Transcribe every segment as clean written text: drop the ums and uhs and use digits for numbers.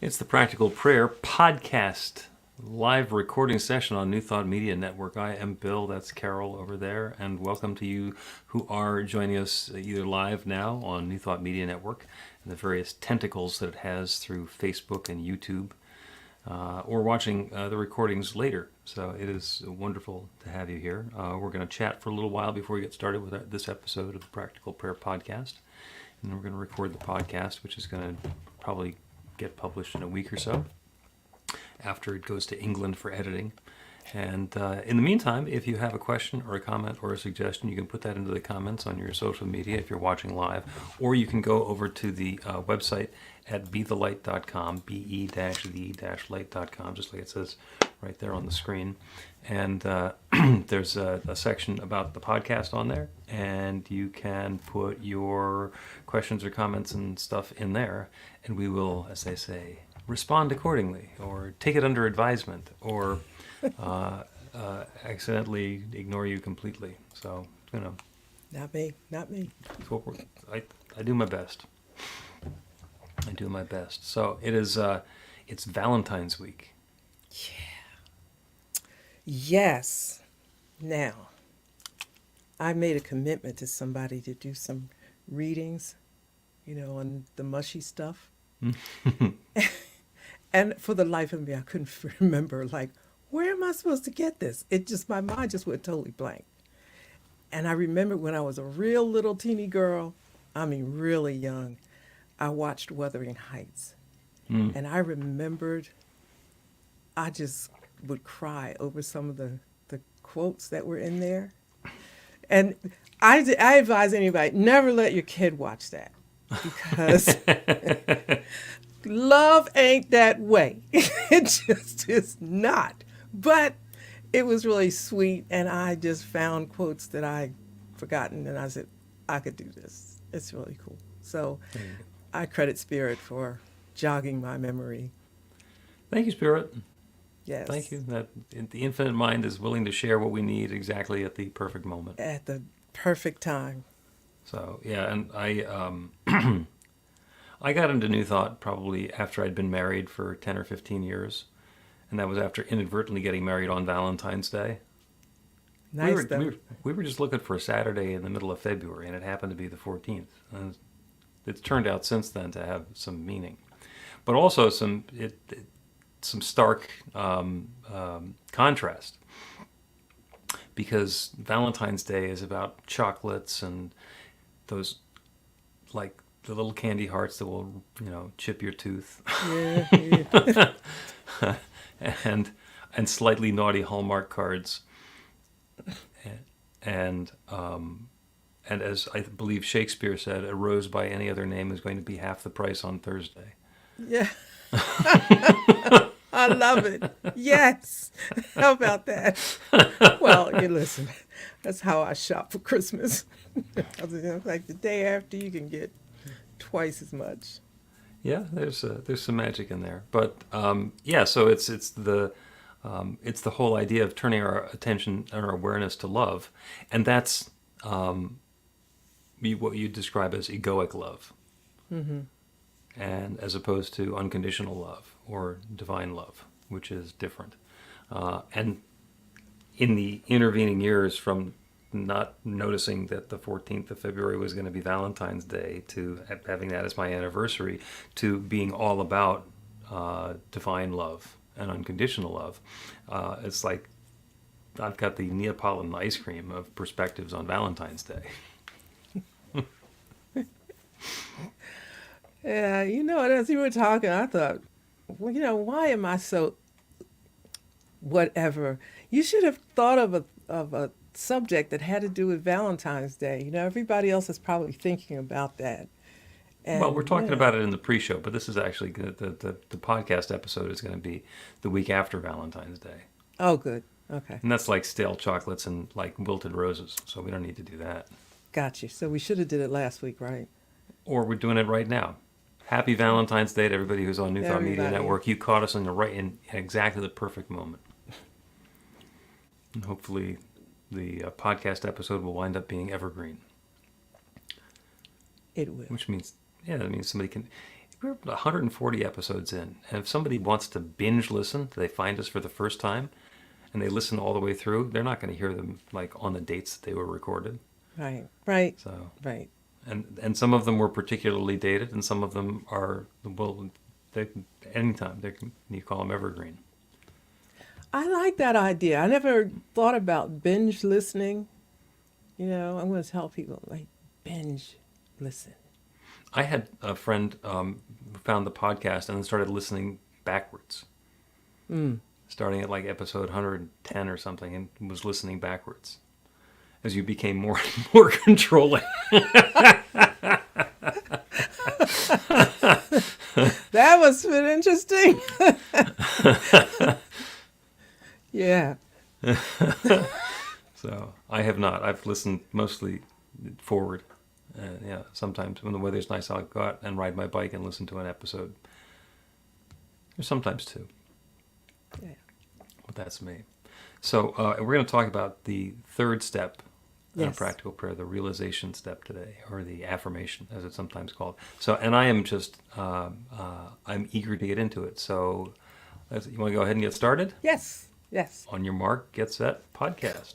It's the Practical Prayer Podcast live recording session on New Thought Media Network. I am Bill, that's Carol over there, and welcome to you who are joining us either live now on New Thought Media Network and the various tentacles that it has through Facebook and YouTube, or watching the recordings later. So it is wonderful to have you here. We're going to chat for a little while before we get started with this episode of the Practical Prayer Podcast. And then we're going to record the podcast, which is going to probably get published in a week or so after it goes to England for editing. And in the meantime, if you have a question or a comment or a suggestion, you can put that into the comments on your social media if you're watching live, or you can go over to the website at bethelight.com, be-the-light.com, just like it says right there on the screen. And there's a section about the podcast on there, and you can put your questions or comments and stuff in there, and we will, as they say, respond accordingly, or take it under advisement, or accidentally ignore you completely. So, Not me. it's what I do my best. I do my best. So it is. It's Valentine's week. Yes. Now, I made a commitment to somebody to do some readings, on the mushy stuff. And for the life of me, I couldn't remember, where am I supposed to get this? My mind just went totally blank. And I remember when I was a real little teeny girl, really young, I watched Wuthering Heights. And I remembered I just would cry over some of the quotes that were in there. And I advise anybody, never let your kid watch that, because love ain't that way. It just is not. But it was really sweet, and I just found quotes that I'd forgotten, and I said, I could do this. It's really cool. So I credit Spirit for jogging my memory. Thank you, Spirit. Yes. Thank you. That the infinite mind is willing to share what we need exactly at the perfect moment. At the perfect time. So, yeah, and I got into New Thought probably after I'd been married for 10 or 15 years. And that was after inadvertently getting married on Valentine's Day. Nice, we were just looking for a Saturday in the middle of February, and it happened to be the 14th. And it's turned out since then to have some meaning. But also some stark contrast. Because Valentine's Day is about chocolates and those, like, the little candy hearts that will, chip your tooth. Yeah. and slightly naughty Hallmark cards. And as I believe Shakespeare said, a rose by any other name is going to be half the price on Thursday. Yeah. I love it. Yes. How about that? Well, you listen, that's how I shop for Christmas. Like the day after, you can get twice as much. Yeah, there's some magic in there, but so it's the whole idea of turning our attention and our awareness to love, and that's what you describe as egoic love, and as opposed to unconditional love or divine love, which is different. And in the intervening years, from not noticing that the 14th of February was going to be Valentine's Day, to having that as my anniversary, to being all about divine love and unconditional love. It's like I've got the Neapolitan ice cream of perspectives on Valentine's Day. Yeah, as you were talking, I thought, why am I so whatever? You should have thought of a subject that had to do with Valentine's Day. Everybody else is probably thinking about that. And, well, we're talking about it in the pre-show, but this is actually the podcast episode is going to be the week after Valentine's Day. Oh, good. Okay. And that's like stale chocolates and like wilted roses, so we don't need to do that. Got you. So we should have did it last week, right? Or we're doing it right now. Happy Valentine's Day to everybody who's on New Thought Media Network. You caught us in exactly the perfect moment. And hopefully the podcast episode will wind up being evergreen. It will. Which means, that means somebody can... we're 140 episodes in, and if somebody wants to binge listen, they find us for the first time, and they listen all the way through, they're not going to hear them like on the dates that they were recorded. Right, right, So, right. and some of them were particularly dated, and some of them are, well, they anytime you call them evergreen. I like that idea. I never thought about binge listening. You know, I'm going to tell people like binge listen. I had a friend who found the podcast and then started listening backwards, starting at like episode 110 or something, and was listening backwards as you became more and more controlling. That must have been interesting. Yeah. So I have not. I've listened mostly forward. Yeah, sometimes when the weather's nice, I'll go out and ride my bike and listen to an episode. Or sometimes two. Yeah. But that's me. So we're going to talk about the third step in a Yes. practical prayer, the realization step today, or the affirmation, as it's sometimes called. So, and I am just, I'm eager to get into it. So, you want to go ahead and get started? Yes. Yes. On your mark, get set, podcast.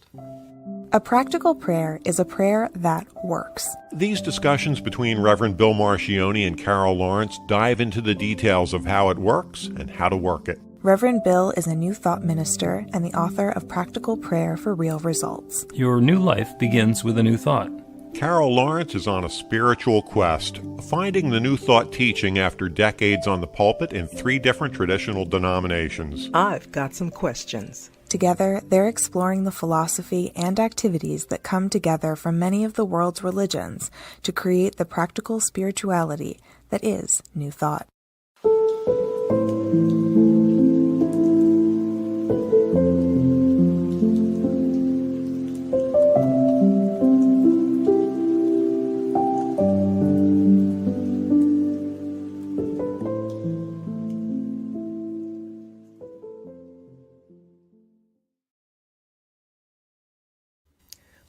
A practical prayer is a prayer that works. These discussions between Reverend Bill Marchiony and Carol Lawrence dive into the details of how it works and how to work it. Reverend Bill is a New Thought minister and the author of Practical Prayer for Real Results. Your new life begins with a new thought. Carol Lawrence is on a spiritual quest, finding the New Thought teaching after decades on the pulpit in 3 different traditional denominations. I've got some questions. Together, they're exploring the philosophy and activities that come together from many of the world's religions to create the practical spirituality that is New Thought.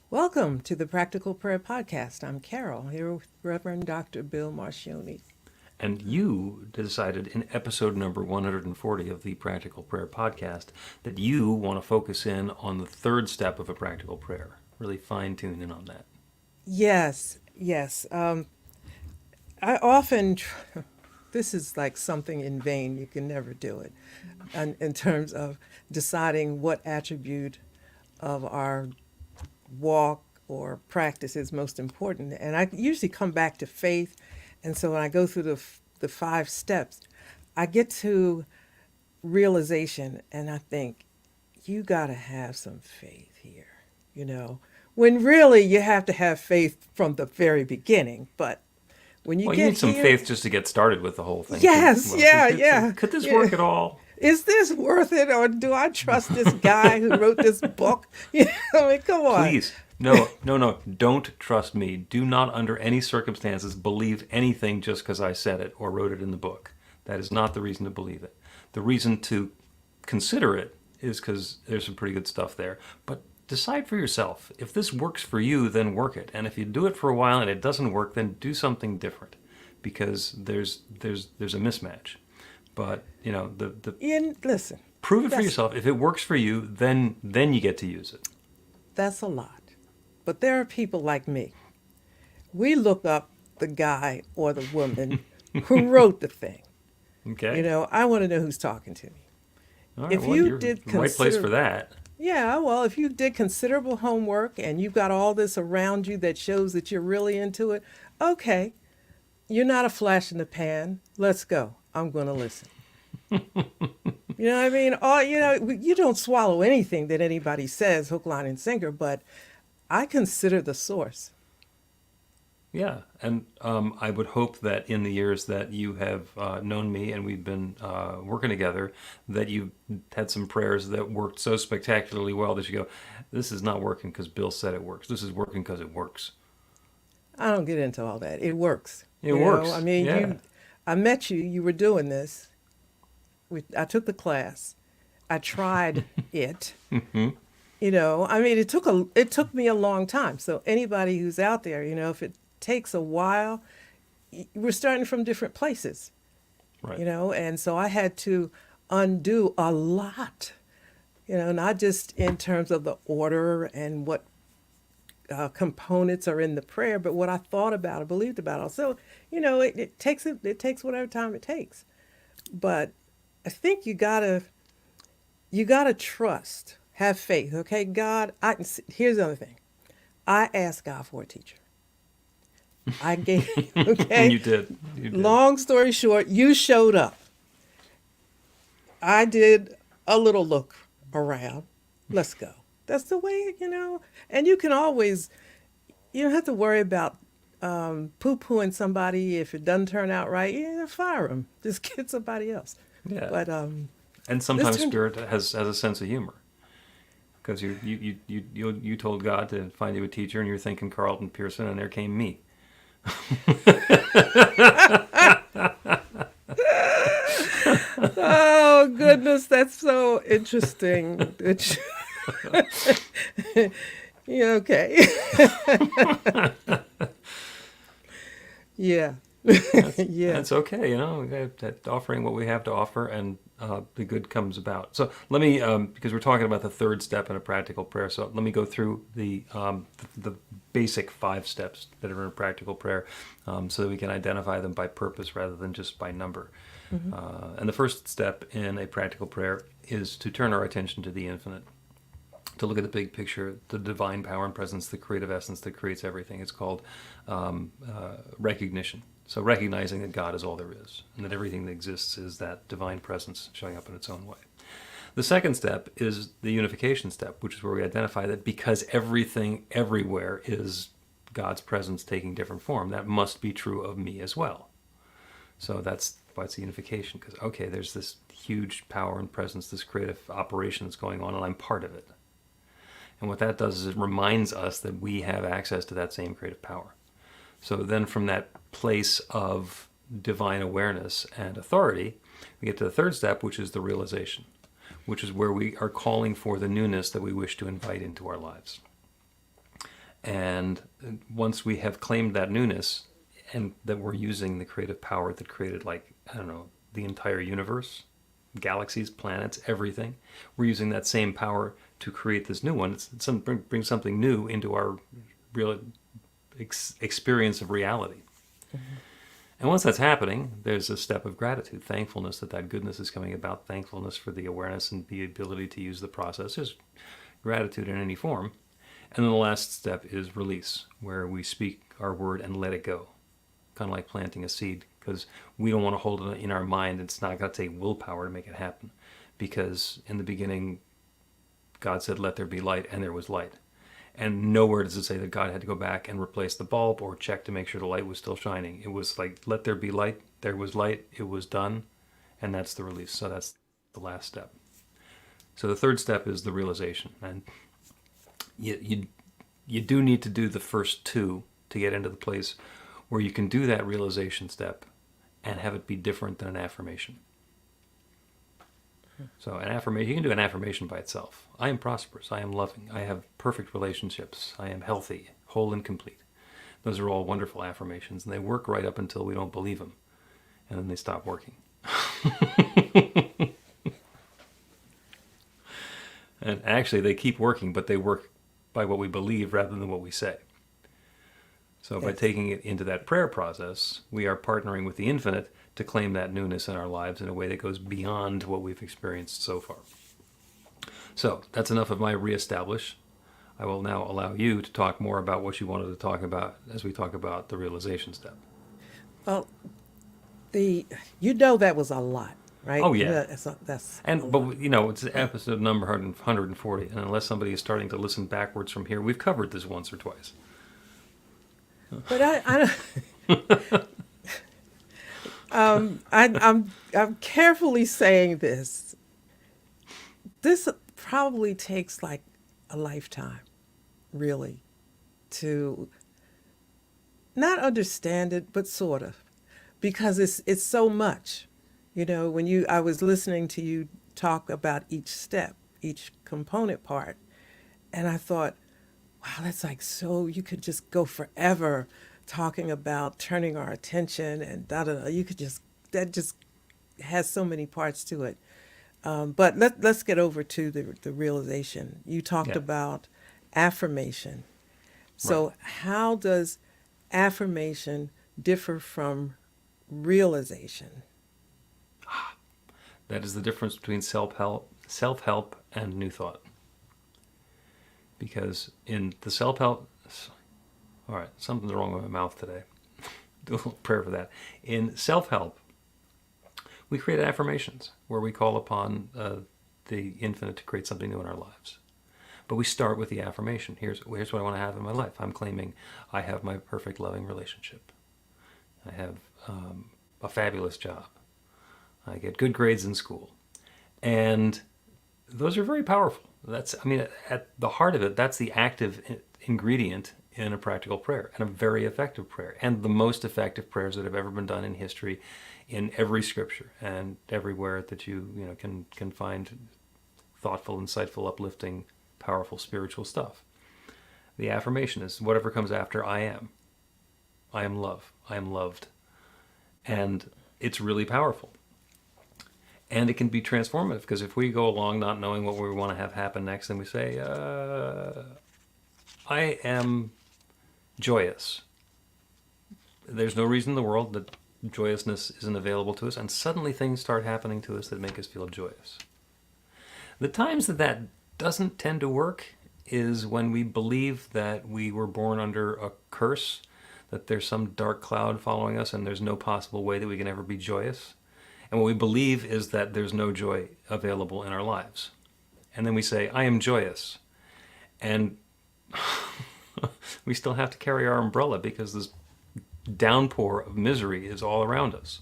Welcome to the Practical Prayer Podcast. I'm Carol, here with Reverend Dr. Bill Marchiony. And you decided in episode number 140 of the Practical Prayer Podcast that you want to focus in on the third step of a practical prayer, really fine-tune in on that. Yes, yes. I often, this is like something in vain, you can never do it, and in terms of deciding what attribute of our walk or practice is most important. And I usually come back to faith. And so when I go through the 5 steps, I get to realization and I think, you got to have some faith here, you know, when really you have to have faith from the very beginning. But when you Well, get you need some here, faith just to get started with the whole thing. Yes, yeah. Could this Yeah. work at all? Is this worth it, or do I trust this guy who wrote this book? You know, I mean, come on. Please. No. Don't trust me. Do not, under any circumstances, believe anything just because I said it or wrote it in the book. That is not the reason to believe it. The reason to consider it is because there's some pretty good stuff there. But decide for yourself. If this works for you, then work it. And if you do it for a while and it doesn't work, then do something different, because there's a mismatch. But you know, Listen, prove it for that's- yourself. If it works for you, then you get to use it. that's a lot. But there are people like me. We look up the guy or the woman who wrote the thing. Okay. You know, I want to know who's talking to me. All right, if well, you you're did in the right place consider- for that. Yeah, well, if you did considerable homework and you've got all this around you that shows that you're really into it, okay, you're not a flash in the pan. Let's go. I'm going to listen. You know what I mean? You don't swallow anything that anybody says, hook, line, and sinker, but I consider the source. Yeah, and I would hope that in the years that you have known me and we've been working together, that you've had some prayers that worked so spectacularly well that you go, this is not working because Bill said it works. This is working because it works. I don't get into all that. It works. It You know, works. I mean, Yeah. I met you. You were doing this. I took the class. I tried it. You know, I mean, it took me a long time. So anybody who's out there, you know, if it takes a while, we're starting from different places. Right. And so I had to undo a lot, not just in terms of the order and what components are in the prayer, but what I thought about or believed about. Also, it takes whatever time it takes. But I think you gotta trust, have faith. Okay, God. Here's the other thing. I asked God for a teacher. I gave. And Okay. you did. You did. Long story short, you showed up. I did a little look around. Let's go. That's the way. And you can always, you don't have to worry about poo-pooing somebody if it doesn't turn out right. Fire them. Just get somebody else. Yeah. But And sometimes turned- spirit has a sense of humor, because you told God to find you a teacher, and you're thinking Carlton Pearson, and there came me. oh goodness, that's so interesting. Yeah, okay. Yeah. Yeah. That's okay, that offering what we have to offer, and the good comes about. So let me, because we're talking about the third step in a practical prayer, so let me go through the basic 5 steps that are in a practical prayer, so that we can identify them by purpose rather than just by number. And the first step in a practical prayer is to turn our attention to the infinite, to look at the big picture, the divine power and presence, the creative essence that creates everything. It's called recognition. So recognizing that God is all there is, and that everything that exists is that divine presence showing up in its own way. The second step is the unification step, which is where we identify that because everything everywhere is God's presence taking different form, that must be true of me as well. So that's why it's the unification, because, okay, there's this huge power and presence, this creative operation that's going on, and I'm part of it. And what that does is it reminds us that we have access to that same creative power. So then from that place of divine awareness and authority, we get to the third step, which is the realization, which is where we are calling for the newness that we wish to invite into our lives. And once we have claimed that newness, and that we're using the creative power that created, the entire universe, galaxies, planets, everything, we're using that same power to create this new one. Bring something new into our real experience of reality. Mm-hmm. And once that's happening, there's a step of gratitude, thankfulness that goodness is coming about, thankfulness for the awareness and the ability to use the process. There's gratitude in any form. And then the last step is release, where we speak our word and let it go. Kind of like planting a seed, because we don't want to hold it in our mind. It's not going to take willpower to make it happen, because in the beginning, God said, let there be light, and there was light. And nowhere does it say that God had to go back and replace the bulb or check to make sure the light was still shining. It was like, let there be light, there was light, it was done, and that's the release. So that's the last step. So the third step is the realization. And you do need to do the first 2 to get into the place where you can do that realization step and have it be different than an affirmation. So an affirmation, you can do an affirmation by itself. I am prosperous, I am loving, I have perfect relationships, I am healthy, whole and complete. Those are all wonderful affirmations, and they work right up until we don't believe them, and then they stop working. And actually they keep working, but they work by what we believe rather than what we say. So by taking it into that prayer process, we are partnering with the infinite to claim that newness in our lives in a way that goes beyond what we've experienced so far. So that's enough of my reestablish. I will now allow you to talk more about what you wanted to talk about as we talk about the realization step. Well, that was a lot, right? Oh, yeah. That's But it's episode number 140, and unless somebody is starting to listen backwards from here, we've covered this once or twice. But I'm carefully saying this. This probably takes like a lifetime, really, to not understand it, but sort of, because it's so much. I was listening to you talk about each step, each component part, and I thought, wow, that's like so, you could just go forever talking about turning our attention and da-da-da. You could just has so many parts to it. But let's get over to the realization. You talked Yeah. about affirmation. So Right. how does affirmation differ from realization? That is the difference between self-help and new thought. Because in the self-help, all right, something's wrong with my mouth today. Do a little prayer for that. In self-help, we create affirmations where we call upon the infinite to create something new in our lives. But we start with the affirmation. Here's what I want to have in my life. I'm claiming I have my perfect loving relationship. I have a fabulous job. I get good grades in school. And those are very powerful. At the heart of it, that's the active ingredient in a practical prayer, and a very effective prayer, and the most effective prayers that have ever been done in history, in every scripture and everywhere that you can find thoughtful, insightful, uplifting, powerful spiritual stuff. The affirmation is whatever comes after I am. I am love. I am loved. And it's really powerful. And it can be transformative, because if we go along not knowing what we want to have happen next, then we say, I am joyous. There's no reason in the world that joyousness isn't available to us, and suddenly things start happening to us that make us feel joyous. The times that doesn't tend to work is when we believe that we were born under a curse, that there's some dark cloud following us and there's no possible way that we can ever be joyous. And what we believe is that there's no joy available in our lives. And then we say, I am joyous. And we still have to carry our umbrella because this downpour of misery is all around us.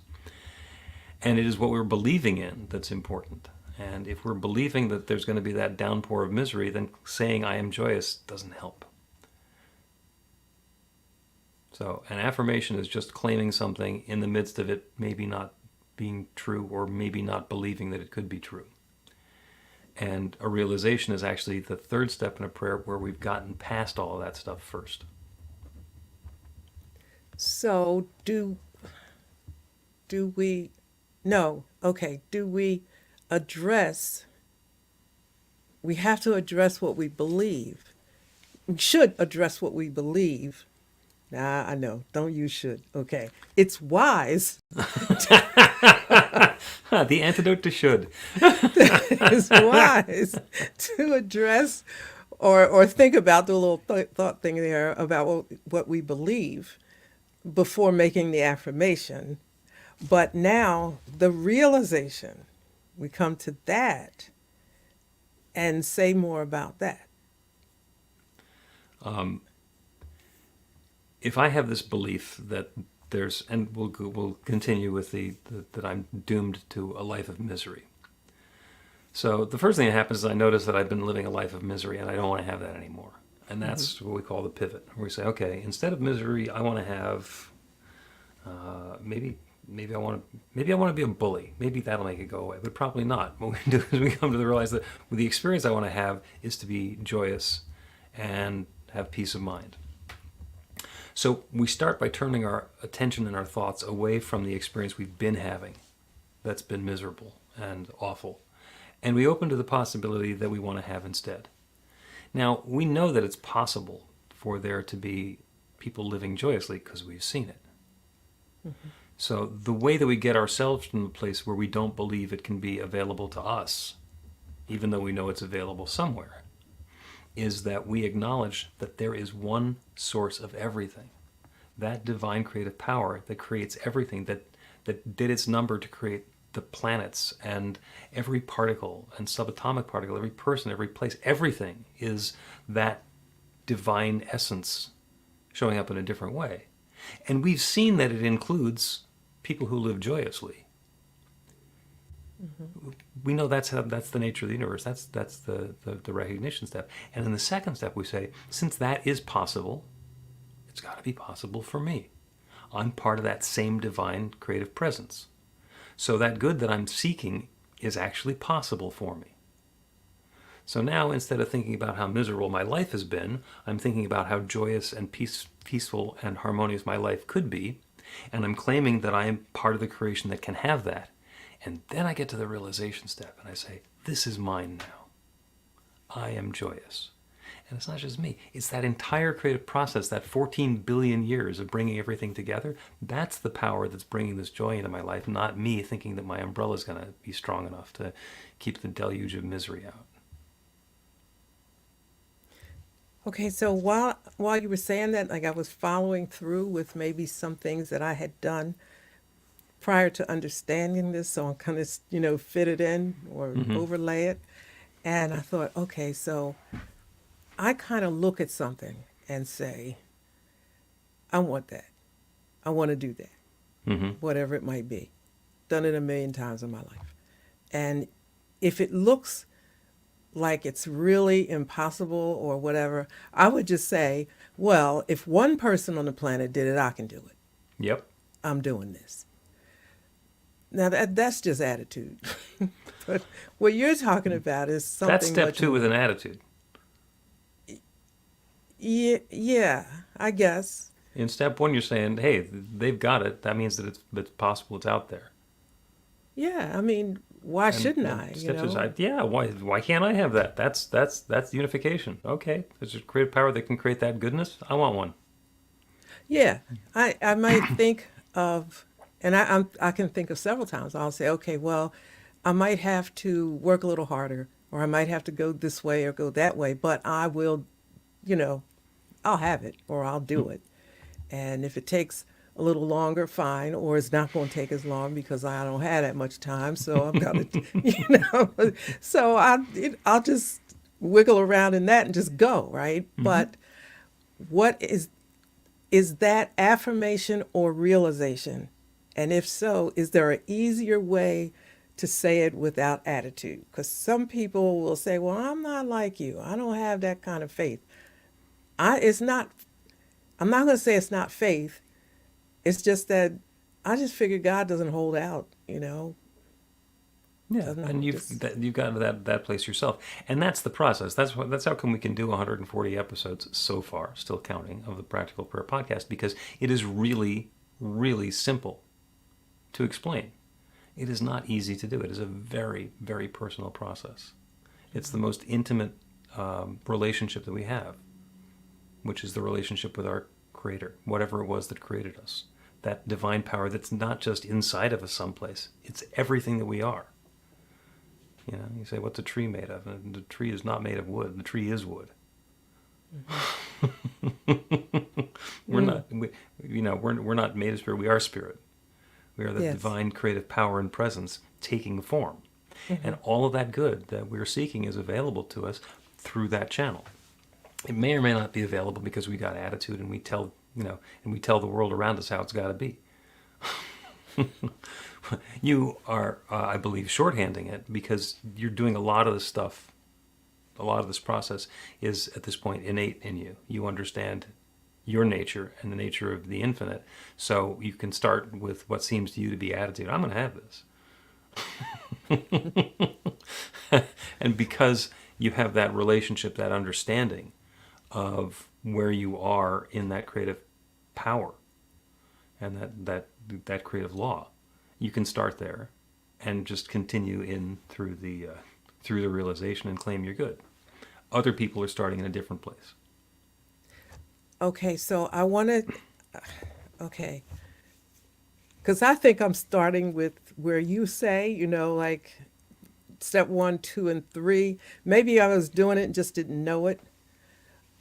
And it is what we're believing in that's important. And if we're believing that there's going to be that downpour of misery, then saying I am joyous doesn't help. So an affirmation is just claiming something in the midst of it maybe not being true, or maybe not believing that it could be true. And a realization is actually the third step in a prayer, where we've gotten past all of that stuff first. So do we no, okay, do we address we have to address what we believe. We should address what we believe. Nah, I know. Don't use should. Okay. It's wise. The antidote to should. It's wise to address or think about the little thought thing there about what we believe before making the affirmation. But now the realization, we come to that and say more about that. If I have this belief that there's, and we'll continue with that I'm doomed to a life of misery. So the first thing that happens is I notice that I've been living a life of misery and I don't want to have that anymore. And that's what we call the pivot, where we say, okay, instead of misery, I want to have maybe I want to be a bully. Maybe that'll make it go away, but probably not. What we do is we come to realize that the experience I want to have is to be joyous and have peace of mind. So we start by turning our attention and our thoughts away from the experience we've been having that's been miserable and awful, and we open to the possibility that we want to have instead. Now, we know that it's possible for there to be people living joyously because we've seen it. Mm-hmm. So the way that we get ourselves from the place where we don't believe it can be available to us, even though we know it's available somewhere, is that we acknowledge that there is one source of everything. That divine creative power that creates everything, that did its number to create the planets and every particle and subatomic particle, every person, every place, everything is that divine essence showing up in a different way. And we've seen that it includes people who live joyously. Mm-hmm. We know that's the nature of the universe. That's the recognition step. And in the second step, we say, since that is possible, it's got to be possible for me. I'm part of that same divine creative presence. So that good that I'm seeking is actually possible for me. So now, instead of thinking about how miserable my life has been, I'm thinking about how joyous and peaceful and harmonious my life could be, and I'm claiming that I am part of the creation that can have that. And then I get to the realization step and I say, this is mine now. I am joyous. And it's not just me. It's that entire creative process, that 14 billion years of bringing everything together. That's the power that's bringing this joy into my life, not me thinking that my umbrella is going to be strong enough to keep the deluge of misery out. Okay, so while you were saying that, like I was following through with maybe some things that I had done prior to understanding this, so I kind of, fit it in or overlay it. And I thought, okay, so I kind of look at something and say, I want that. I want to do that, whatever it might be. Done it a million times in my life. And if it looks like it's really impossible or whatever, I would just say, well, if one person on the planet did it, I can do it. Yep. I'm doing this. Now that's just attitude. But what you're talking about is something That's step much 2 with an attitude. Yeah, I guess. In step 1, you're saying, hey, they've got it. That means that it's possible, it's out there. Yeah, I mean, why shouldn't And I? step 2 is, yeah, why can't I have that? That's unification. Okay, there's a creative power that can create that goodness. I want one. Yeah, I might think of, and I can think of several times. I'll say, okay, well, I might have to work a little harder, or I might have to go this way or go that way, but I will, I'll have it or I'll do it. And if it takes a little longer, fine, or it's not going to take as long because I don't have that much time. So I've got to, so I'll just wiggle around in that and just go, right? But what is that affirmation or realization? And if so, is there an easier way to say it without attitude? Because some people will say, well, I'm not like you. I don't have that kind of faith. I'm not going to say it's not faith. It's just that I just figure God doesn't hold out, Yeah, Doesn't and you've gotten to that place yourself, and that's the process. That's how come we can do 140 episodes so far, still counting, of the Practical Prayer Podcast, because it is really, really simple to explain. It is not easy to do. It is a very, very personal process. It's the most intimate relationship that we have, which is the relationship with our Creator, whatever it was that created us. That divine power that's not just inside of us someplace. It's everything that we are. You say, what's a tree made of? And the tree is not made of wood. The tree is wood. We're not made of spirit. We are spirit. We are the divine creative power and presence taking form. And all of that good that we're seeking is available to us through that channel. It may or may not be available because we got attitude and we tell the world around us how it's got to be. You are, I believe, shorthanding it because you're doing a lot of this stuff. A lot of this process is at this point innate in you. You understand your nature and the nature of the infinite. So you can start with what seems to you to be attitude. I'm going to have this. And because you have that relationship, that understanding of where you are in that creative power and that creative law, you can start there and just continue in through the realization and claim you're good. Other people are starting in a different place. Okay, so I want to, because I think I'm starting with where you say, like step 1, 2, and 3. Maybe I was doing it and just didn't know it,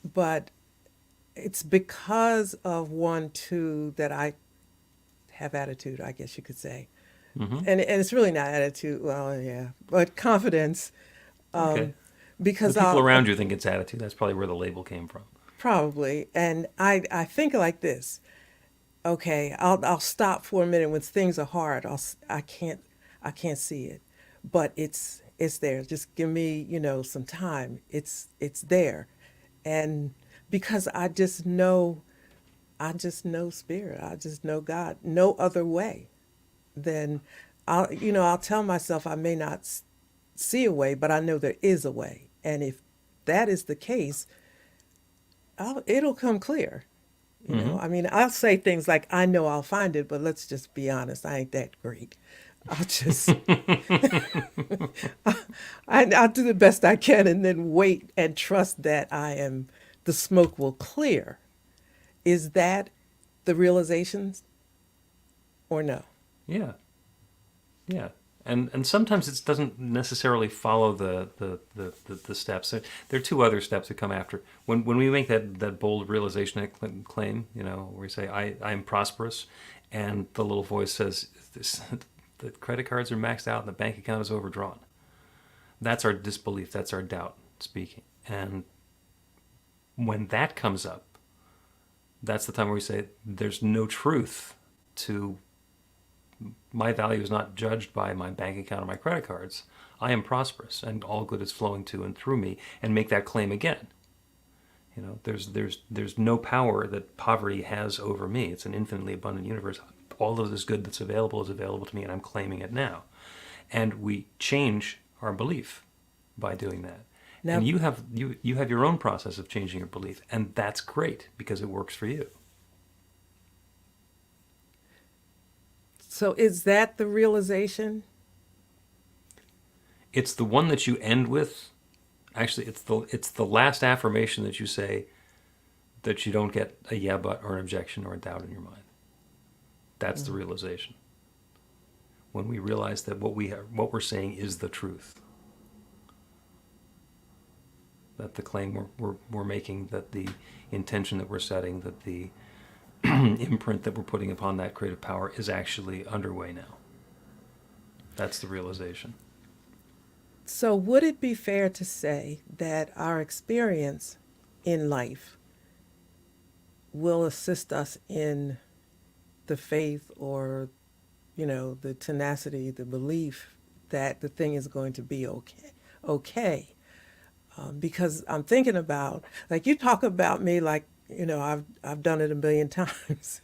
but it's because of 1, 2 that I have attitude, I guess you could say. And it's really not attitude, well, yeah, but confidence. Okay. Because the people around you think it's attitude. That's probably where the label came from. Probably. And I think like this. Okay, I'll stop for a minute when things are hard. I can't see it, but it's there. Just give me some time. It's there, and because I just know spirit. I just know God. No other way. Then I'll tell myself I may not see a way, but I know there is a way. And if that is the case, it'll come clear. I mean, I'll say things like, I know I'll find it, but let's just be honest, I ain't that great. I'll just, I'll do the best I can and then wait and trust that the smoke will clear. Is that the realizations or no? Yeah. Yeah. And sometimes it doesn't necessarily follow the steps. There are two other steps that come after. When we make that bold realization claim, where we say, I am prosperous, and the little voice says, the credit cards are maxed out and the bank account is overdrawn. That's our disbelief. That's our doubt speaking. And when that comes up, that's the time where we say, there's no truth to my value is not judged by my bank account or my credit cards. I am prosperous, and all good is flowing to and through me, and make that claim again. There's no power that poverty has over me. It's an infinitely abundant universe. All of this good that's available is available to me, and I'm claiming it now. And we change our belief by doing that. Now, and you have your own process of changing your belief, and that's great because it works for you. so is that the realization? It's the one that you end with. Actually, it's the last affirmation that you say, that you don't get a yeah but or an objection or a doubt in your mind. That's the realization. When we realize that what we're saying is the truth. That the claim we're making, that the intention that we're setting, that the imprint that we're putting upon that creative power is actually underway now. That's the realization. So would it be fair to say that our experience in life will assist us in the faith or, the tenacity, the belief that the thing is going to be okay? Because I'm thinking about, like you talk about me like, I've done it a million times.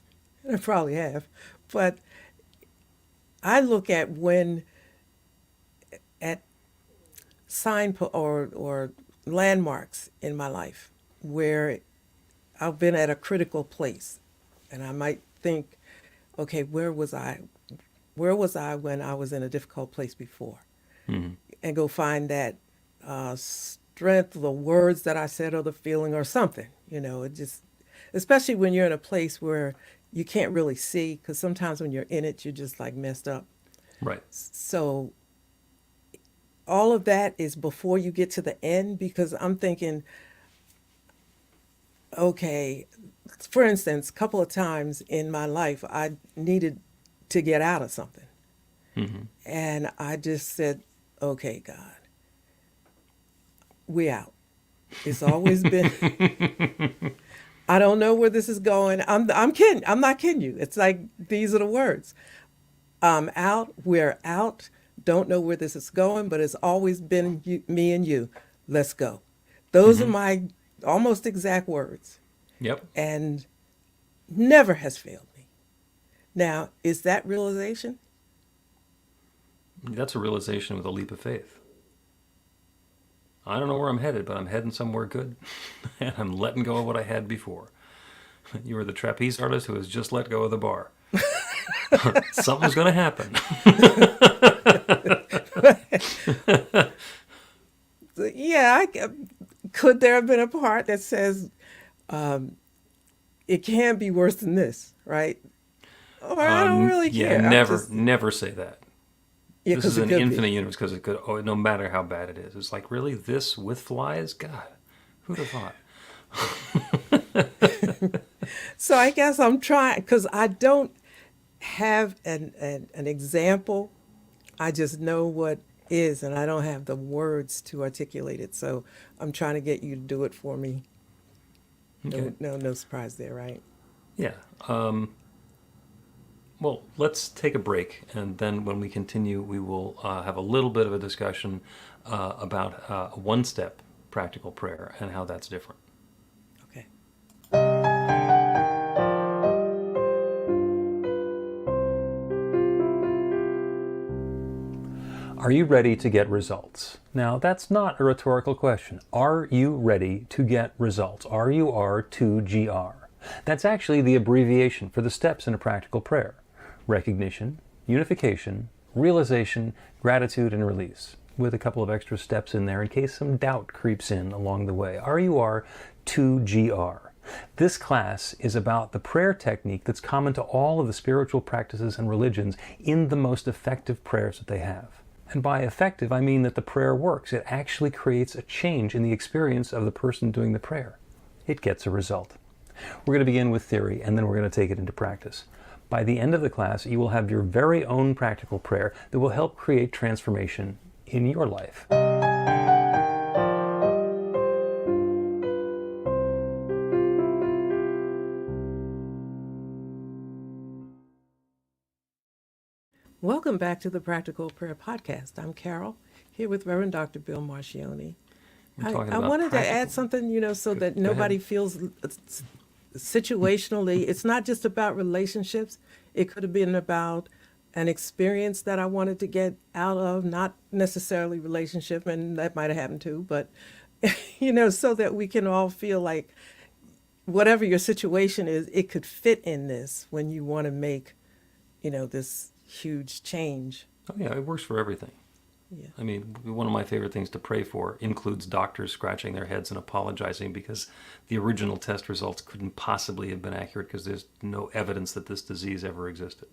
I probably have. But I look at or landmarks in my life where I've been at a critical place, and I might think, okay, where was I when I was in a difficult place before? Mm-hmm. And go find that strength, the words that I said or the feeling or something, it just, especially when you're in a place where you can't really see, because sometimes when you're in it, you're just like messed up. Right. So all of that is before you get to the end, because I'm thinking, okay, for instance, a couple of times in my life, I needed to get out of something. Mm-hmm. And I just said, okay, God, we out. It's always been, I don't know where this is going. I'm kidding. I'm not kidding you. It's like, these are the words. I'm out. We're out. Don't know where this is going, but it's always been me and you. Let's go. Those are my almost exact words. Yep. And never has failed me. Now, is that realization? That's a realization with a leap of faith. I don't know where I'm headed, but I'm heading somewhere good. And I'm letting go of what I had before. You were the trapeze artist who has just let go of the bar. Something's going to happen. Yeah, could there have been a part that says it can be worse than this, right? Or I don't really care. Yeah, never say that. Yeah, this is an could infinite be. universe because it could, no matter how bad it is. It's like, really, this with flies? God, who'd have thought? So I guess I'm trying, because I don't have an example. I just know what is, and I don't have the words to articulate it. So I'm trying to get you to do it for me. Okay. No surprise there, right? Yeah. Well, let's take a break, and then when we continue, we will have a little bit of a discussion about a one-step practical prayer and how that's different. Okay. Are you ready to get results? Now, that's not a rhetorical question. Are you ready to get results? RUR2GR. That's actually the abbreviation for the steps in a practical prayer. Recognition, unification, realization, gratitude, and release, with a couple of extra steps in there in case some doubt creeps in along the way. RUR 2GR. This class is about the prayer technique that's common to all of the spiritual practices and religions in the most effective prayers that they have. And by effective, I mean that the prayer works. It actually creates a change in the experience of the person doing the prayer. It gets a result. We're going to begin with theory, and then we're going to take it into practice. By the end of the class, you will have your very own practical prayer that will help create transformation in your life. Welcome back to the Practical Prayer Podcast. I'm Carol, here with Reverend Dr. Bill Marchiony. We're I talking about wanted to practical- add something, so that Go nobody ahead. feels situationally. It's not just about relationships. It could have been about an experience that I wanted to get out of, not necessarily relationship, and that might have happened too, but, so that we can all feel like whatever your situation is, it could fit in this when you want to make, this huge change. Oh yeah, it works for everything. Yeah. I mean, one of my favorite things to pray for includes doctors scratching their heads and apologizing because the original test results couldn't possibly have been accurate because there's no evidence that this disease ever existed.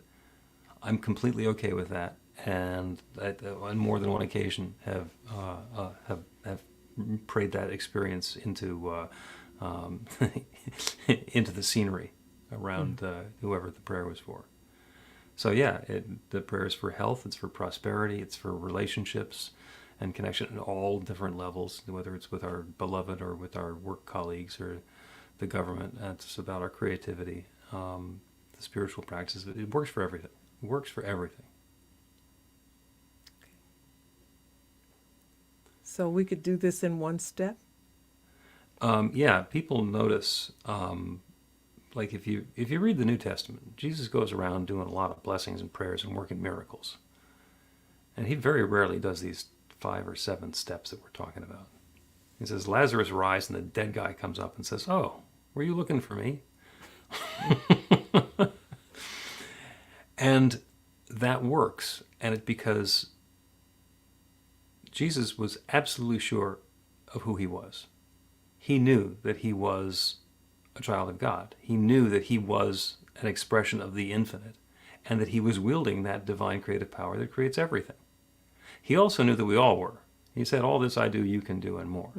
I'm completely okay with that, and I, on more than one occasion, have prayed that experience into into the scenery around whoever the prayer was for. So yeah, the prayer is for health, it's for prosperity, it's for relationships and connection at all different levels, whether it's with our beloved or with our work colleagues or the government. It's about our creativity, the spiritual practices. It works for everything. It works for everything. So we could do this in one step? Yeah, people notice, like if you read the New Testament, Jesus goes around doing a lot of blessings and prayers and working miracles. And he very rarely does these 5 or 7 steps that we're talking about. He says, Lazarus, rise, and the dead guy comes up and says, oh, were you looking for me? And that works, and it's because Jesus was absolutely sure of who he was. He knew that he was a child of God. He knew that he was an expression of the infinite, and that he was wielding that divine creative power that creates everything. He also knew that we all were. He said, all this I do, you can do, and more.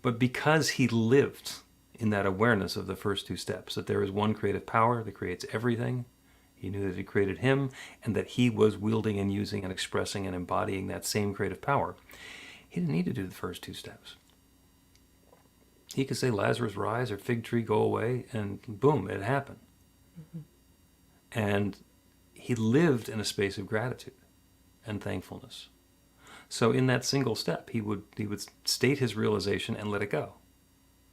But because he lived in that awareness of the first 2 steps, that there is one creative power that creates everything, he knew that he created him, and that he was wielding and using and expressing and embodying that same creative power. He didn't need to do the first 2 steps. He could say, Lazarus, rise, or fig tree, go away, and boom, it happened. And he lived in a space of gratitude and thankfulness. So in that single step, he would state his realization and let it go,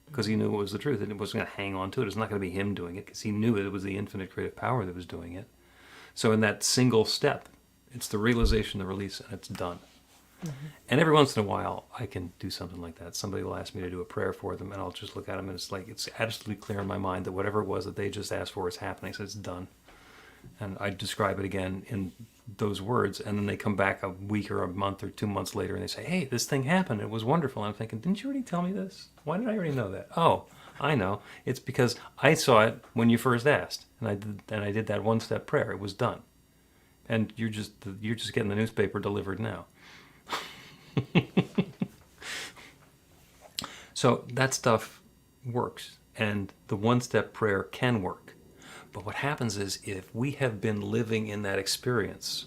because he knew it was the truth, and it wasn't going to hang on to it. It's not going to be him doing it, because he knew it was the infinite creative power that was doing it. So in that single step, it's the realization, the release, and it's done. And every once in a while, I can do something like that. Somebody will ask me to do a prayer for them, and I'll just look at them, and it's like, it's absolutely clear in my mind that whatever it was that they just asked for is happening, so it's done. And I describe it again in those words, and then they come back a week or a month or 2 months later, and they say, hey, this thing happened, it was wonderful. And I'm thinking, didn't you already tell me this? Why did I already know that? Oh, I know. It's because I saw it when you first asked, and I did that 1-step prayer. It was done. And you're just getting the newspaper delivered now. So that stuff works, and the 1-step prayer can work. But what happens is, if we have been living in that experience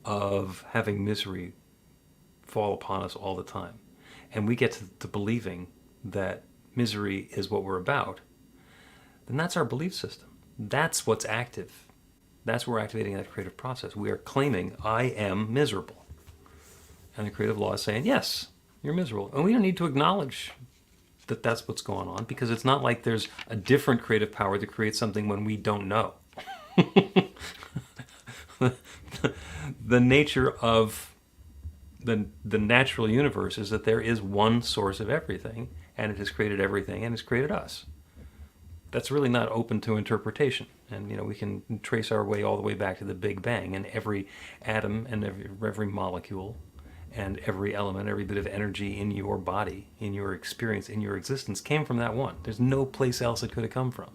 of having misery fall upon us all the time, and we get to believing that misery is what we're about, then that's our belief system. That's what's active. That's where we're activating that creative process. We are claiming, I am miserable. And the creative law is saying, yes, you're miserable. And we don't need to acknowledge that that's what's going on, because it's not like there's a different creative power that creates something when we don't know. The nature of the natural universe is that there is one source of everything, and it has created everything, and it's created us. that's really not open to interpretation. And we can trace our way all the way back to the Big Bang, and every atom and every molecule and every element, every bit of energy in your body, in your experience, in your existence came from that one. There's no place else it could have come from.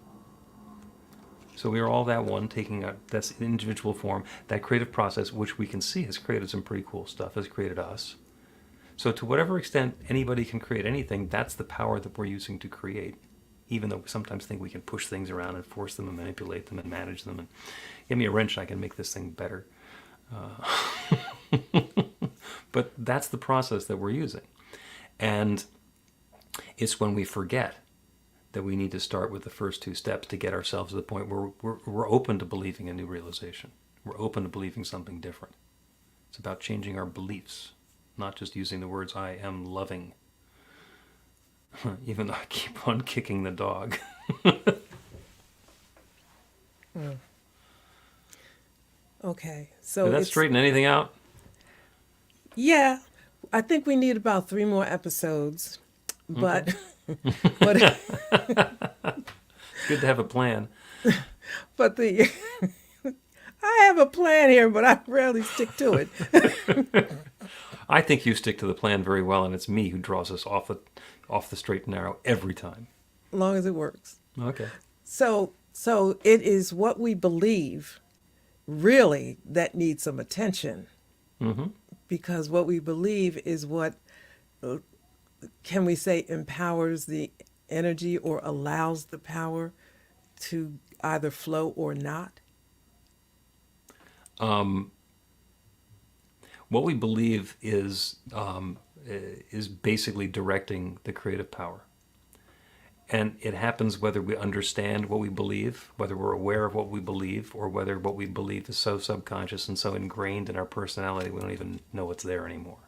So we are all that one, taking that's individual form. That creative process, which we can see has created some pretty cool stuff, has created us. So to whatever extent anybody can create anything, that's the power that we're using to create. Even though we sometimes think we can push things around and force them and manipulate them and manage them. And give me a wrench, I can make this thing better. But that's the process that we're using. And it's when we forget that we need to start with the first two steps to get ourselves to the point where we're open to believing a new realization. We're open to believing something different. It's about changing our beliefs, not just using the words, I am loving. Even though I keep on kicking the dog. Okay, so Did that straighten anything out? Yeah, I think we need about 3 more episodes, but but Good to have a plan. but the I have a plan here, but I rarely stick to it. I think you stick to the plan very well, and it's me who draws us off the straight and narrow every time. As long as it works. Okay. So it is what we believe, really, that needs some attention. Mm-hmm. Because what we believe is what, can we say, empowers the energy or allows the power to either flow or not? What we believe is basically directing the creative power. And it happens whether we understand what we believe, whether we're aware of what we believe, or whether what we believe is so subconscious and so ingrained in our personality we don't even know it's there anymore.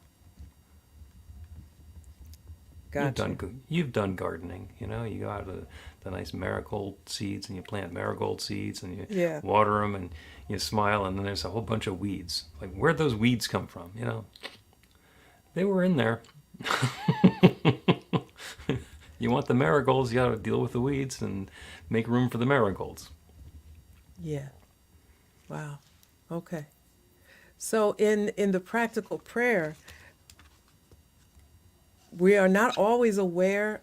Gotcha. You've done gardening, you go out to the nice marigold seeds and you plant marigold seeds and you water them and you smile, and then there's a whole bunch of weeds. Like, where'd those weeds come from? They were in there. You want the marigolds, you got to deal with the weeds and make room for the marigolds. Yeah. Wow. Okay. So in the practical prayer, we are not always aware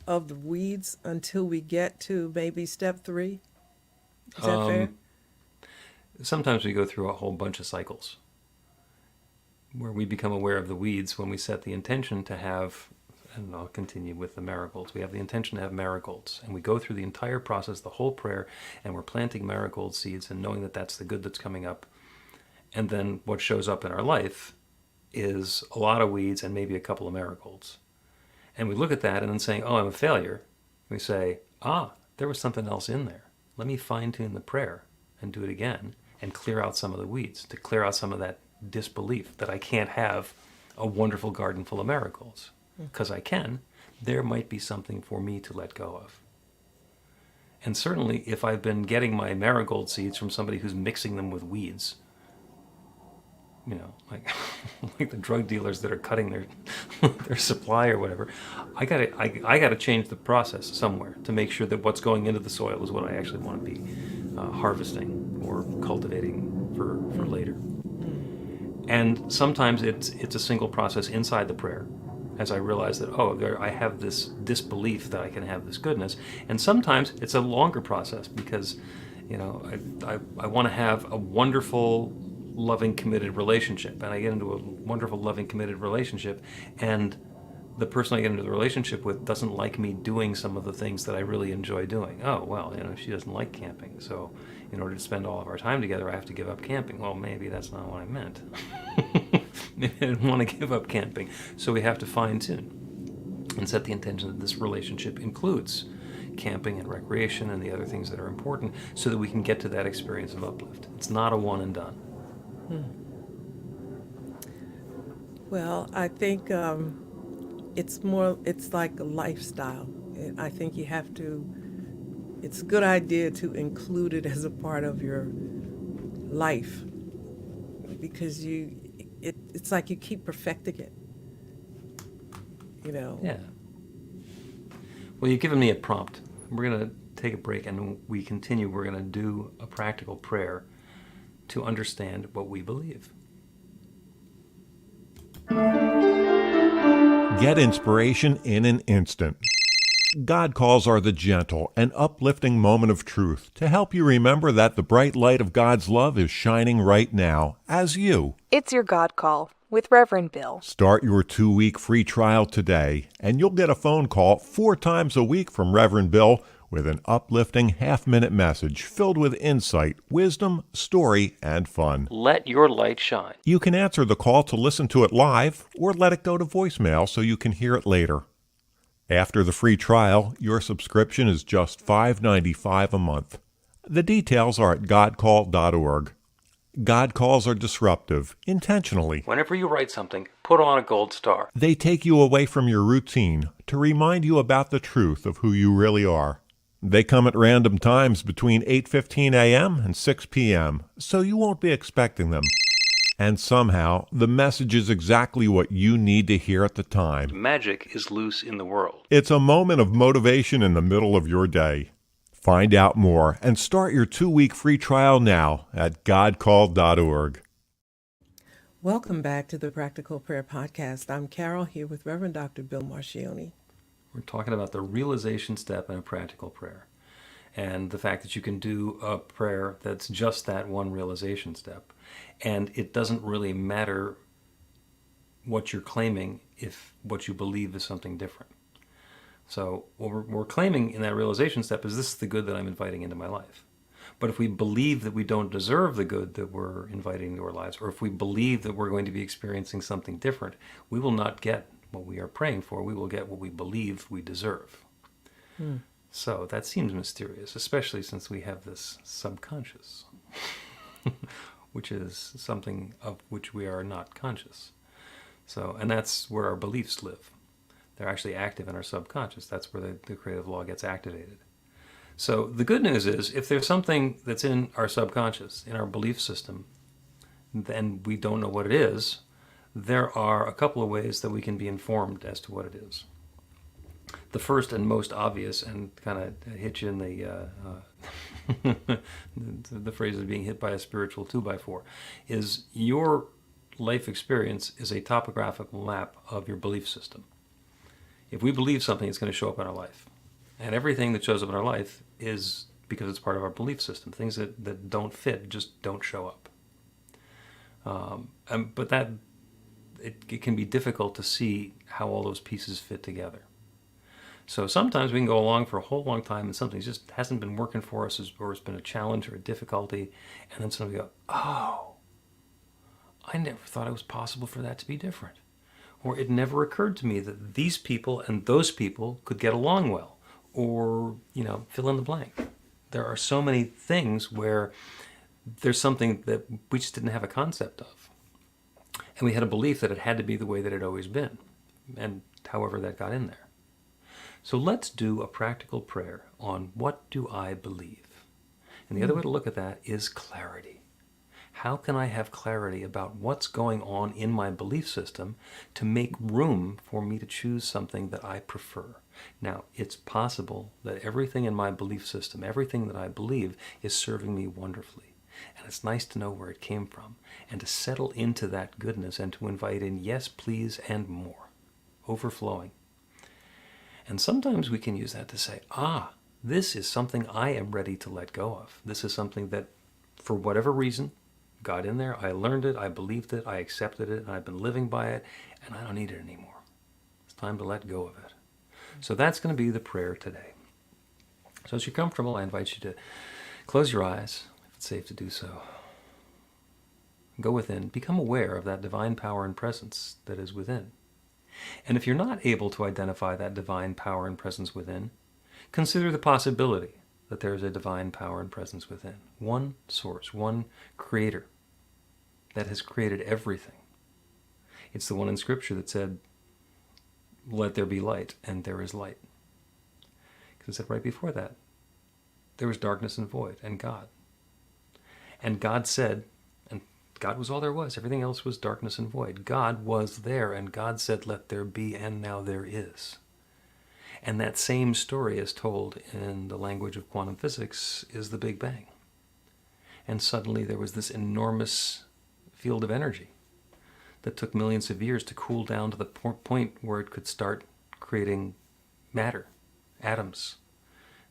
of the weeds until we get to maybe step 3. Is that fair? Sometimes we go through a whole bunch of cycles where we become aware of the weeds when we set the intention to have, and I'll continue with the marigolds. We have the intention to have marigolds, and we go through the entire process, the whole prayer, and we're planting marigold seeds and knowing that that's the good that's coming up. And then what shows up in our life is a lot of weeds and maybe a couple of marigolds. And we look at that and then saying, oh, I'm a failure. We say, there was something else in there. Let me fine-tune the prayer and do it again and clear out some of the weeds, to clear out some of that disbelief that I can't have a wonderful garden full of marigolds. Because I can, there might be something for me to let go of. And certainly if I've been getting my marigold seeds from somebody who's mixing them with weeds, like the drug dealers that are cutting their supply or whatever, I gotta change the process somewhere to make sure that what's going into the soil is what I actually want to be harvesting or cultivating for later. And sometimes it's a single process inside the prayer, as I realize that, I have this disbelief that I can have this goodness. And sometimes it's a longer process because, I want to have a wonderful, loving, committed relationship. And I get into a wonderful, loving, committed relationship, and the person I get into the relationship with doesn't like me doing some of the things that I really enjoy doing. Oh, well, she doesn't like camping, so in order to spend all of our time together, I have to give up camping. Well, maybe that's not what I meant. Maybe I didn't want to give up camping. So we have to fine-tune and set the intention that this relationship includes camping and recreation and the other things that are important so that we can get to that experience of uplift. It's not a one and done. Well, I think it's like a lifestyle. I think you have to, it's a good idea to include it as a part of your life because it's like you keep perfecting it, Yeah. Well, you've given me a prompt. We're going to take a break, and when we continue, we're going to do a practical prayer to understand what we believe. Get inspiration in an instant. God calls are the gentle and uplifting moment of truth to help you remember that the bright light of God's love is shining right now as you. It's your God Call with Reverend Bill. Start your 2-week free trial today, and you'll get a phone call 4 times a week from Reverend Bill with an uplifting half-minute message filled with insight, wisdom, story, and fun. Let your light shine. You can answer the call to listen to it live or let it go to voicemail so you can hear it later. After the free trial, your subscription is just $5.95 a month. The details are at godcall.org. God calls are disruptive, intentionally. Whenever you write something, put on a gold star. They take you away from your routine to remind you about the truth of who you really are. They come at random times between 8:15 a.m. and 6 p.m., so you won't be expecting them. And somehow, the message is exactly what you need to hear at the time. Magic is loose in the world. It's a moment of motivation in the middle of your day. Find out more and start your 2-week free trial now at godcall.org. Welcome back to the Practical Prayer Podcast. I'm Carol here with Reverend Dr. Bill Marchiony. We're talking about the realization step in a practical prayer, and the fact that you can do a prayer that's just that one realization step. And it doesn't really matter what you're claiming if what you believe is something different. So what we're claiming in that realization step is, this is the good that I'm inviting into my life. But if we believe that we don't deserve the good that we're inviting into our lives, or if we believe that we're going to be experiencing something different, we will not get what we are praying for. We will get what we believe we deserve. So that seems mysterious, especially since we have this subconscious, which is something of which we are not conscious. So, and that's where our beliefs live. They're actually active in our subconscious. That's where the creative law gets activated. So the good news is, if there's something that's in our subconscious, in our belief system, and we don't know what it is, there are a couple of ways that we can be informed as to what it is. The first and most obvious, and kind of hit you in the phrase of being hit by a spiritual 2x4, is your life experience is a topographical map of your belief system. If we believe something, it's going to show up in our life. And everything that shows up in our life is because it's part of our belief system. Things that don't fit just don't show up. But that it can be difficult to see how all those pieces fit together. So sometimes we can go along for a whole long time and something just hasn't been working for us, or it's been a challenge or a difficulty, and then suddenly we go, oh, I never thought it was possible for that to be different. Or it never occurred to me that these people and those people could get along well. Or, fill in the blank. There are so many things where there's something that we just didn't have a concept of. And we had a belief that it had to be the way that it had always been. And however that got in there. So let's do a practical prayer on, what do I believe? And the other way to look at that is clarity. How can I have clarity about what's going on in my belief system to make room for me to choose something that I prefer? Now, it's possible that everything in my belief system, everything that I believe, is serving me wonderfully. And it's nice to know where it came from and to settle into that goodness and to invite in yes, please, and more, overflowing. And sometimes we can use that to say, this is something I am ready to let go of. This is something that, for whatever reason, got in there. I learned it, I believed it, I accepted it, and I've been living by it, and I don't need it anymore. It's time to let go of it. So that's going to be the prayer today. So as you're comfortable, I invite you to close your eyes, if it's safe to do so. Go within, become aware of that divine power and presence that is within. And if you're not able to identify that divine power and presence within, consider the possibility that there is a divine power and presence within. One source, one creator that has created everything. It's the one in Scripture that said, let there be light, and there is light. Because it said right before that, there was darkness and void, and God. And God said, and God was all there was. Everything else was darkness and void. God was there, and God said, let there be, and now there is. And that same story, as told in the language of quantum physics, is the Big Bang. And suddenly there was this enormous field of energy that took millions of years to cool down to the point where it could start creating matter, atoms.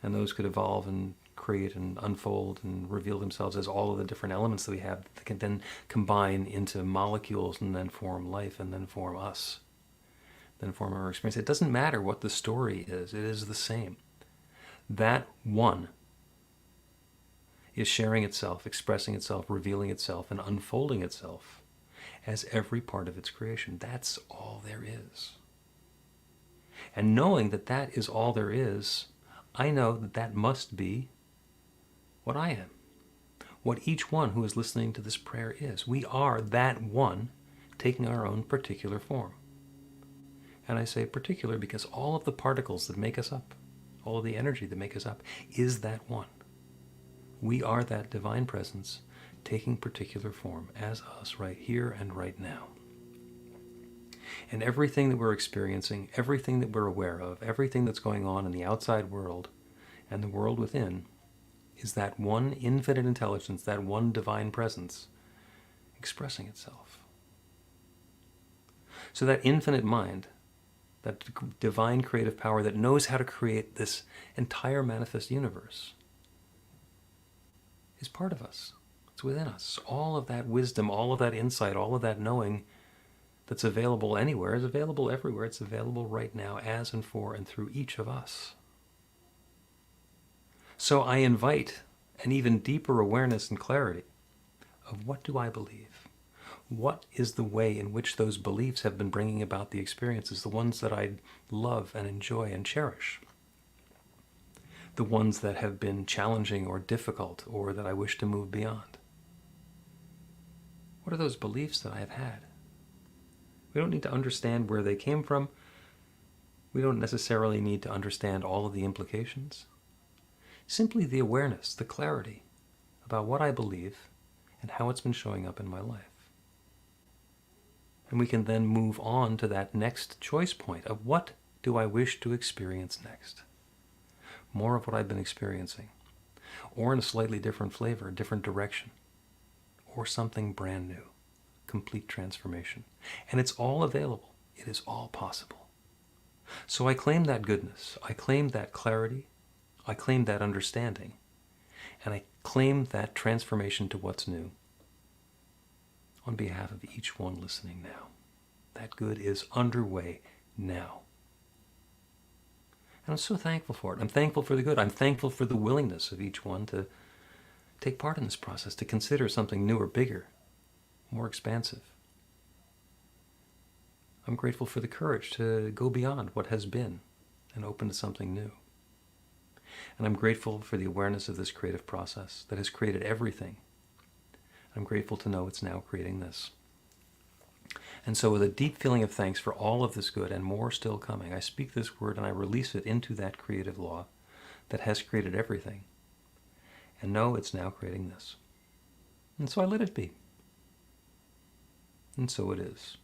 And those could evolve and create and unfold and reveal themselves as all of the different elements that we have that can then combine into molecules and then form life and then form us, then form our experience. It doesn't matter what the story is, it is the same. That one is sharing itself, expressing itself, revealing itself, and unfolding itself as every part of its creation. That's all there is. And knowing that that is all there is, I know that that must be what I am, what each one who is listening to this prayer is. We are that one taking our own particular form. And I say particular because all of the particles that make us up, all of the energy that make us up, is that one. We are that divine presence taking particular form as us right here and right now. And everything that we're experiencing, everything that we're aware of, everything that's going on in the outside world and the world within is that one infinite intelligence, that one divine presence expressing itself. So that infinite mind, that divine creative power that knows how to create this entire manifest universe, is part of us. It's within us. All of that wisdom, all of that insight, all of that knowing that's available anywhere is available everywhere. It's available right now as and for and through each of us. So I invite an even deeper awareness and clarity of what do I believe? What is the way in which those beliefs have been bringing about the experiences, the ones that I love and enjoy and cherish? The ones that have been challenging or difficult or that I wish to move beyond? What are those beliefs that I have had? We don't need to understand where they came from. We don't necessarily need to understand all of the implications. Simply the awareness, the clarity about what I believe and how it's been showing up in my life. And we can then move on to that next choice point of what do I wish to experience next? More of what I've been experiencing, or in a slightly different flavor, a different direction, or something brand new, complete transformation. And it's all available. It is all possible. So I claim that goodness. I claim that clarity. I claim that understanding. And I claim that transformation to what's new on behalf of each one listening now. That good is underway now. And I'm so thankful for it. I'm thankful for the good. I'm thankful for the willingness of each one to take part in this process, to consider something newer, bigger, more expansive. I'm grateful for the courage to go beyond what has been and open to something new. And I'm grateful for the awareness of this creative process that has created everything. I'm grateful to know it's now creating this. And so with a deep feeling of thanks for all of this good and more still coming, I speak this word and I release it into that creative law that has created everything. And know it's now creating this. And so I let it be. And so it is.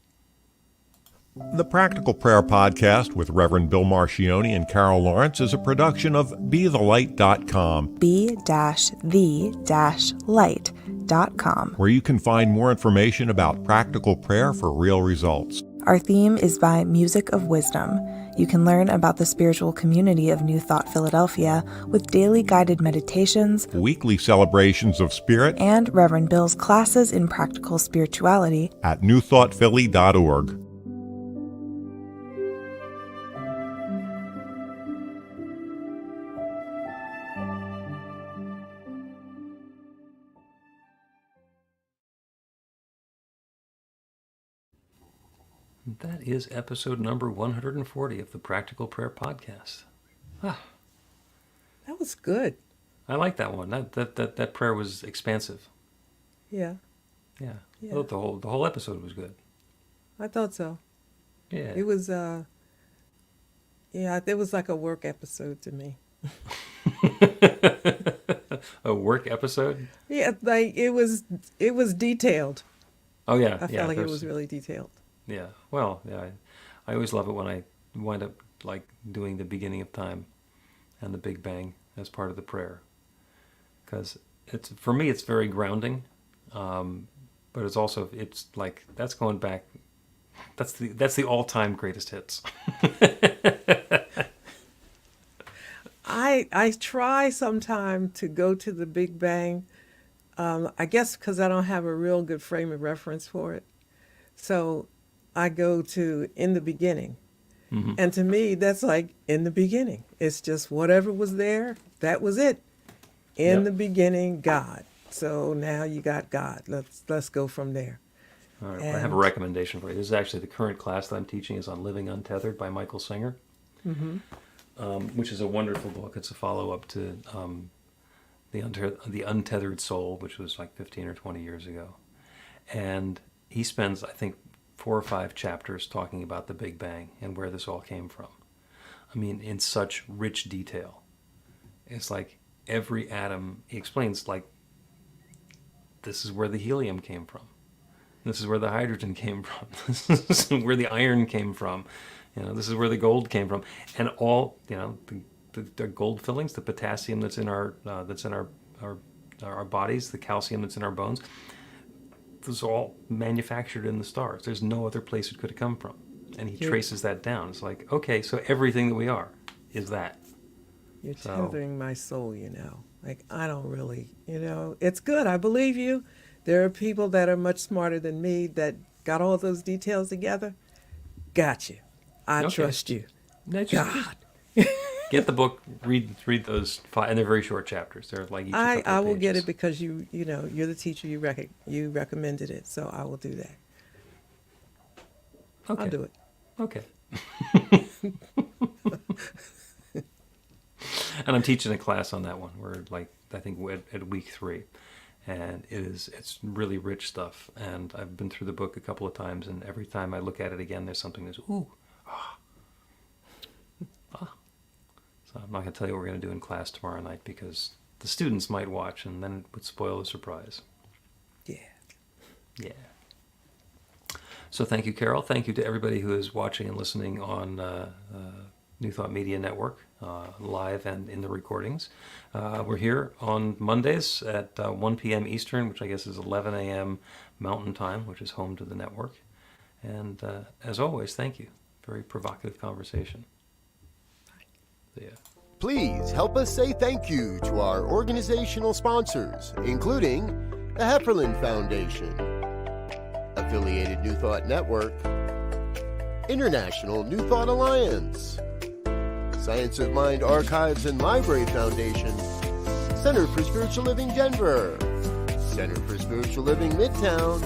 The Practical Prayer Podcast with Reverend Bill Marchiony and Carol Lawrence is a production of BeTheLight.com. be-the-light.com. Where you can find more information about practical prayer for real results. Our theme is by Music of Wisdom. You can learn about the spiritual community of New Thought Philadelphia with daily guided meditations, Weekly celebrations of spirit, and Reverend Bill's classes in practical spirituality at newthoughtphilly.org. That is episode number 140 of the Practical Prayer Podcast. That was good. I like that one. That prayer was expansive. Yeah, Yeah. Yeah. I thought the whole episode was good. I thought so. Yeah. It was, it was like a work episode to me. A work episode? Yeah, like it was detailed. Oh yeah. I felt like it was really detailed. Yeah. Well, yeah. I always love it when I wind up like doing the beginning of time and the Big Bang as part of the prayer, because for me it's very grounding, but it's like that's going back. That's the all-time greatest hits. I try sometime to go to the Big Bang, I guess because I don't have a real good frame of reference for it. So I go to In the Beginning. Mm-hmm. And to me, that's like in the beginning. It's just whatever was there, that was it. In Yep. the beginning, God. So now you got God. Let's go from there. All right, I have a recommendation for you. This is actually the current class that I'm teaching is on Living Untethered by Michael Singer, which is a wonderful book. It's a follow-up to the Untethered Soul, which was like 15 or 20 years ago. And he spends, I think, 4 or 5 chapters talking about the Big Bang and where this all came from. I mean, in such rich detail. It's like every atom, he explains, like, this is where the helium came from. This is where the hydrogen came from. This is where the iron came from. This is where the gold came from. And all, the gold fillings, the potassium that's in our bodies, the calcium that's in our bones, this is all manufactured in the stars. There's no other place it could have come from. And he traces that down. It's like, okay, so everything that we are is that. You're tethering my soul, Like, I don't really, it's good. I believe you. There are people that are much smarter than me that got all those details together. Got you. I trust you. God. Get the book, read those 5, and they're very short chapters. They're like each a couple I of will get pages. it because you're the teacher. You recommended it, so I will do that. Okay. I'll do it. Okay. And I'm teaching a class on that one. We're I think we're at week 3, and it's really rich stuff. And I've been through the book a couple of times, and every time I look at it again, there's something that's ooh, ah. So I'm not going to tell you what we're going to do in class tomorrow night because the students might watch, and then it would spoil the surprise. Yeah. Yeah. So thank you, Carol. Thank you to everybody who is watching and listening on New Thought Media Network, live and in the recordings. We're here on Mondays at 1 p.m. Eastern, which I guess is 11 a.m. Mountain Time, which is home to the network. And as always, thank you. Very provocative conversation. Yeah. Please help us say thank you to our organizational sponsors, including the Hefferland Foundation, Affiliated New Thought Network, International New Thought Alliance, Science of Mind Archives and Library Foundation, Center for Spiritual Living Denver, Center for Spiritual Living Midtown,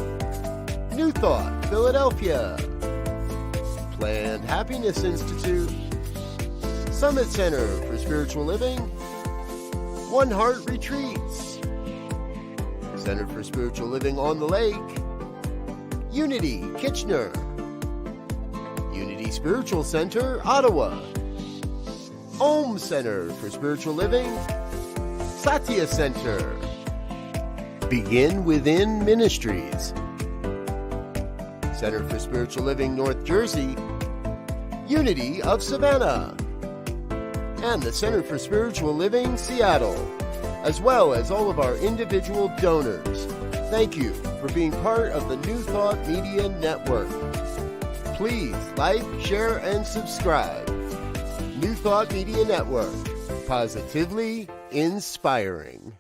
New Thought Philadelphia, Planned Happiness Institute, Summit Center for Spiritual Living, One Heart Retreats, Center for Spiritual Living on the Lake, Unity Kitchener, Unity Spiritual Center Ottawa, Om Center for Spiritual Living, Satya Center, Begin Within Ministries, Center for Spiritual Living North Jersey, Unity of Savannah, and the Center for Spiritual Living Seattle, as well as all of our individual donors. Thank you for being part of the New Thought Media Network. Please like, share, and subscribe. New Thought Media Network, positively inspiring.